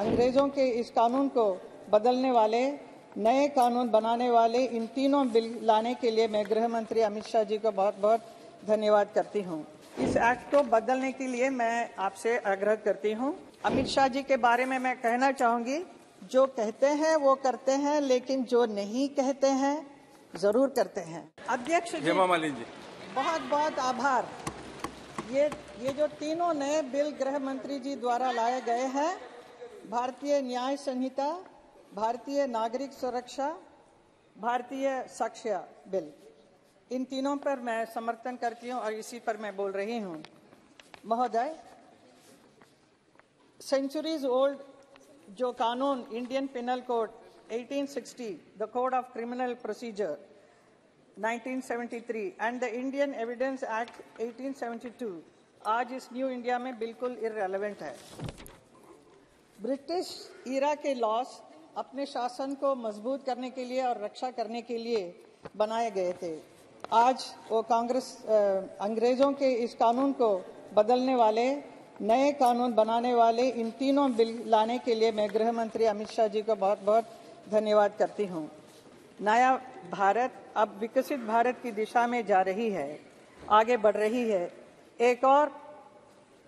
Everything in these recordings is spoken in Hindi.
अंग्रेजों के इस कानून को बदलने वाले, नए कानून बनाने वाले इन तीनों बिल लाने के लिए मैं गृह मंत्री अमित शाह जी को बहुत बहुत धन्यवाद करती हूं। इस एक्ट को बदलने के लिए मैं आपसे आग्रह करती हूं। अमित शाह जी के बारे में मैं कहना चाहूंगी, जो कहते हैं वो करते हैं, लेकिन जो नहीं कहते हैं जरूर करते हैं। अध्यक्ष जी, बहुत बहुत आभार। ये जो तीनों नए बिल गृह मंत्री जी द्वारा लाए गए हैं, भारतीय न्याय संहिता, भारतीय नागरिक सुरक्षा, भारतीय साक्ष्य बिल, इन तीनों पर मैं समर्थन करती हूं और इसी पर मैं बोल रही हूं। महोदय, सेंचुरीज ओल्ड जो कानून Indian penal code 1860, the code of criminal procedure 1973 and the Indian evidence act 1872 आज इस न्यू इंडिया में बिल्कुल इररेलेवेंट है। ब्रिटिश ईरा के लॉस अपने शासन को मजबूत करने के लिए और रक्षा करने के लिए बनाए गए थे। आज वो अंग्रेजों के इस कानून को बदलने वाले, नए कानून बनाने वाले इन तीनों बिल लाने के लिए मैं गृह मंत्री अमित शाह जी को बहुत बहुत धन्यवाद करती हूं। नया भारत अब विकसित भारत की दिशा में जा रही है, आगे बढ़ रही है। एक और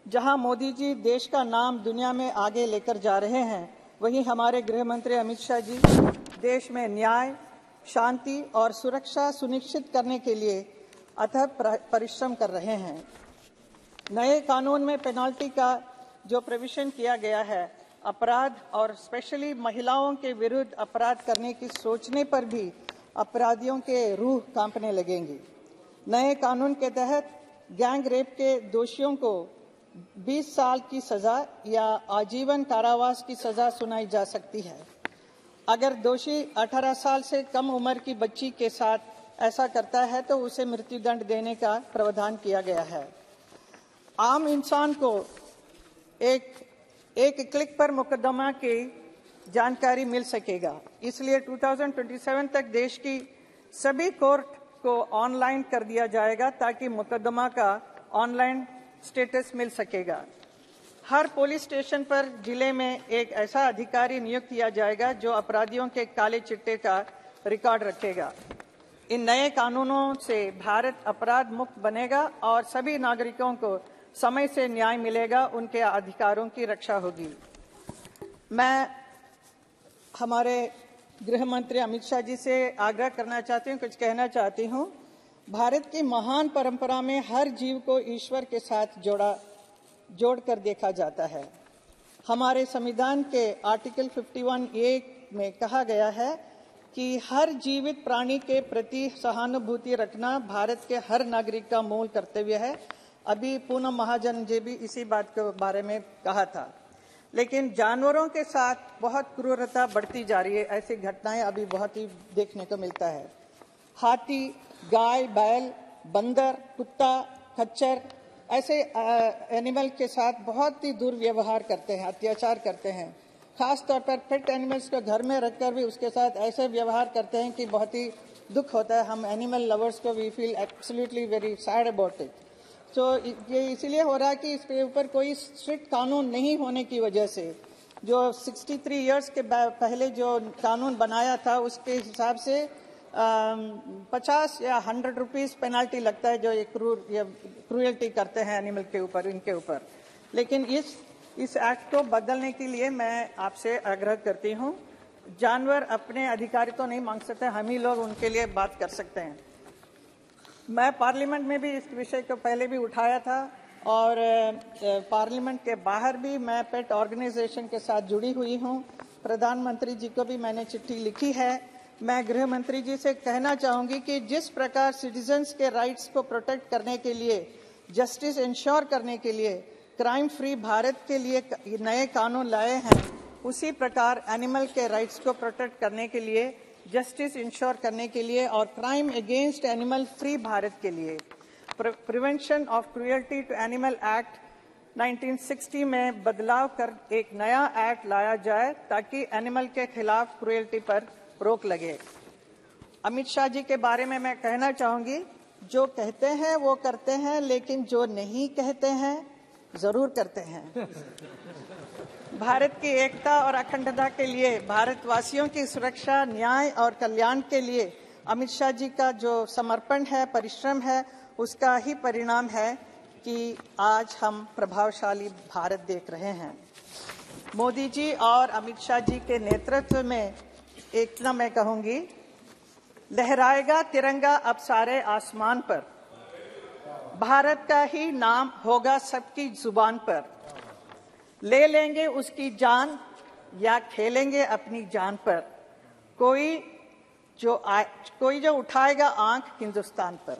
जहां मोदी जी देश का नाम दुनिया में आगे लेकर जा रहे हैं, वहीं हमारे गृह मंत्री अमित शाह जी देश में न्याय, शांति और सुरक्षा सुनिश्चित करने के लिए अथक परिश्रम कर रहे हैं। नए कानून में पेनाल्टी का जो प्रोविजन किया गया है, अपराध और स्पेशली महिलाओं के विरुद्ध अपराध करने की सोचने पर भी अपराधियों के रूह कांपने लगेंगी। नए कानून के तहत गैंग रेप के दोषियों को 20 साल की सजा या आजीवन कारावास की सजा सुनाई जा सकती है। अगर दोषी 18 साल से कम उम्र की बच्ची के साथ ऐसा करता है तो उसे मृत्युदंड देने का प्रावधान किया गया है। आम इंसान को एक क्लिक पर मुकदमा की जानकारी मिल सकेगा। इसलिए 2027 तक देश की सभी कोर्ट को ऑनलाइन कर दिया जाएगा ताकि मुकदमा का ऑनलाइन स्टेटस मिल सकेगा। हर पुलिस स्टेशन पर जिले में एक ऐसा अधिकारी नियुक्त किया जाएगा जो अपराधियों के काले चिट्टे का रिकॉर्ड रखेगा। इन नए कानूनों से भारत अपराध मुक्त बनेगा और सभी नागरिकों को समय से न्याय मिलेगा, उनके अधिकारों की रक्षा होगी। मैं हमारे गृह मंत्री अमित शाह जी से आग्रह करना चाहती हूँ, कुछ कहना चाहती हूँ। भारत की महान परंपरा में हर जीव को ईश्वर के साथ जोड़कर देखा जाता है। हमारे संविधान के आर्टिकल 51A में कहा गया है कि हर जीवित प्राणी के प्रति सहानुभूति रखना भारत के हर नागरिक का मूल कर्तव्य है। अभी पूनम महाजन जी भी इसी बात के बारे में कहा था। लेकिन जानवरों के साथ बहुत क्रूरता बढ़ती जा रही है। ऐसी घटनाएं अभी बहुत ही देखने को मिलता है। हाथी, गाय, बैल, बंदर, कुत्ता, खच्चर ऐसे एनिमल के साथ बहुत ही दुर्व्यवहार करते हैं, अत्याचार करते हैं। खास तौर पर पेट एनिमल्स को घर में रखकर भी उसके साथ ऐसे व्यवहार करते हैं कि बहुत ही दुख होता है। हम एनिमल लवर्स को we feel absolutely very sad about it. तो ये इसलिए हो रहा है कि इसके ऊपर कोई स्ट्रिक्ट कानून नहीं होने की वजह से जो 63 इयर्स के पहले जो कानून बनाया था उसके हिसाब से 50 या 100 रुपीस पेनाल्टी लगता है जो ये क्रूरल्टी करते हैं एनिमल के ऊपर, इनके ऊपर। लेकिन इस एक्ट को बदलने के लिए मैं आपसे आग्रह करती हूँ। जानवर अपने अधिकार तो नहीं मांग सकते, हम ही लोग उनके लिए बात कर सकते हैं। मैं पार्लियामेंट में भी इस विषय को पहले भी उठाया था और पार्लियामेंट के बाहर भी मैं पेट ऑर्गेनाइजेशन के साथ जुड़ी हुई हूँ। प्रधानमंत्री जी को भी मैंने चिट्ठी लिखी है। मैं गृह मंत्री जी से कहना चाहूंगी कि जिस प्रकार सिटीजन्स के राइट्स को प्रोटेक्ट करने के लिए, जस्टिस इंश्योर करने के लिए, क्राइम फ्री भारत के लिए नए कानून लाए हैं, उसी प्रकार एनिमल के राइट्स को प्रोटेक्ट करने के लिए, जस्टिस इंश्योर करने के लिए और crime against animal free Bharat के लिए prevention of cruelty to animal act 1960 में बदलाव कर एक नया एक्ट लाया जाए ताकि एनिमल के खिलाफ क्रूयल्टी पर रोक लगे। अमित शाह जी के बारे में मैं कहना चाहूंगी, जो कहते हैं वो करते हैं, लेकिन जो नहीं कहते हैं जरूर करते हैं। भारत की एकता और अखंडता के लिए, भारतवासियों की सुरक्षा, न्याय और कल्याण के लिए अमित शाह जी का जो समर्पण है, परिश्रम है, उसका ही परिणाम है कि आज हम प्रभावशाली भारत देख रहे हैं। मोदी जी और अमित शाह जी के नेतृत्व में इतना मैं कहूंगी, लहराएगा तिरंगा अब सारे आसमान पर, भारत का ही नाम होगा सबकी जुबान पर, ले लेंगे उसकी जान या खेलेंगे अपनी जान पर, कोई जो उठाएगा आंख हिंदुस्तान पर।